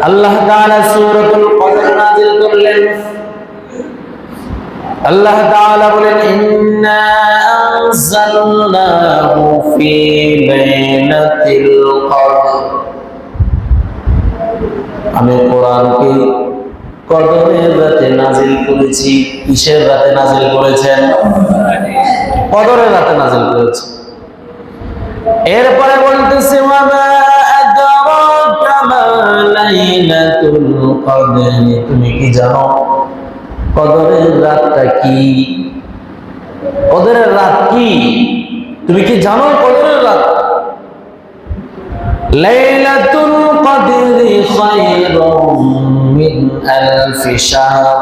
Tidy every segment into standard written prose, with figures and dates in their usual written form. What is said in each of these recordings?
আল্লাহ তাআলা সূরাতুল কদর নাযিল করলেন। আল্লাহ তাআলা বলেন, ইন্না আনজালনাহু ফি লাইলাতিল কদর। আমি কোরআনকে কদরের রাতে নাযিল করেছি। কিসের রাতে নাযিল করেছেন? কদরের রাতে নাযিল করেছি। এরপরে বলতেছে, ওয়া মা আদরাকা মা লাইলাতুল কদর। তুমি কি জানো কদরের রাতটা কি? কদরের রাত কি? তুমি কি জানো কদরের রাত? লাইলাতুল কদরি খায়রুম মিন আলফি শাহর।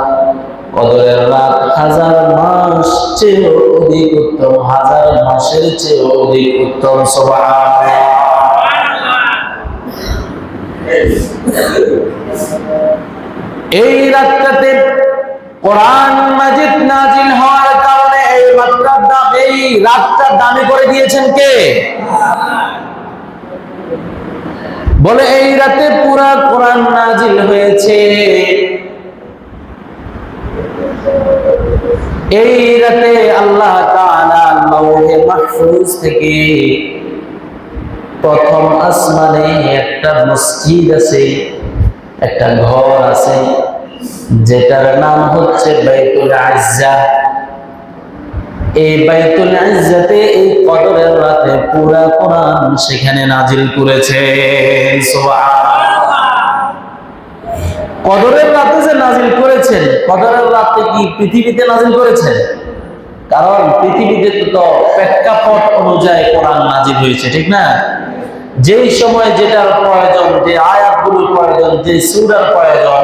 কদরের রাত হাজার মাস চেয়ে অধিক উত্তম, হাজার মাসের চেয়ে অধিক উত্তম। সুবহানাল্লাহ। এই রাতটাতে কোরআন মাজিদ নাজিল হওয়ার কারণে এই রাতটা দামি করে দিয়েছেন কে? বলে এই রাতে পুরা কোরআন নাজিল হয়েছে। এই রাতে আল্লাহ তাআলা লাওহে মাহফুজ থেকে প্রথম আসমানে একটা মসজিদ আছে, একটা ঘর আছে, যেটার নাম হচ্ছে বাইতুল ইজ্জা। এই বাইতুল ইজ্জাতে এই কদরের রাতে পুরা কোরআন সেখানে নাজিল করেছেন। সুবহানাল্লাহ। কদরের রাতে যে নাজিল করেছেন, কদরের রাতে কি পৃথিবীতে নাজিল করেছেন? কারণ পৃথিবীতে তো প্রেক্ষাপট অনুযায়ী কোরআন নাজিল হয়েছে, ঠিক না? যেই সময় যেটার প্রয়োজন, যে আয়াতগুলোর প্রয়োজন, যে সূরার প্রয়োজন,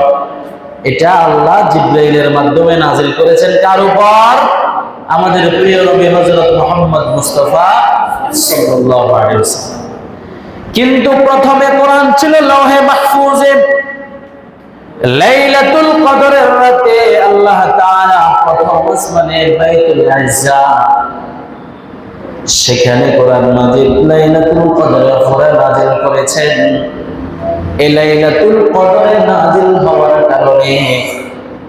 এটা আল্লাহ জিবরাইলের মাধ্যমে নাজিল করেছেন। কার উপর? আমাদের প্রিয় নবী হযরত মুহাম্মদ মুস্তাফা সাল্লাল্লাহু আলাইহি ওয়াসাল্লাম। কিন্তু প্রথমে কোরআন ছিল লৌহে মাহফুজে। লাইলাতুল কদরের রাতে আল্লাহ তাআলা প্রথম আসমানে বাইতুল ইজ্জা, সেখানে কোরআন মাজিদ লাইলাতুল কদরের উপরে নাজিল করেছেন। এই লাইলাতুল কদরে নাজিল হওয়ার কারণে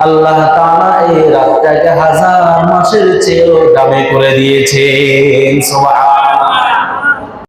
আল্লাহ তাআলা এই রাতটাকে হাজার মাসের চেয়েও দামি করে দিয়েছেন। সুবহানাল্লাহ।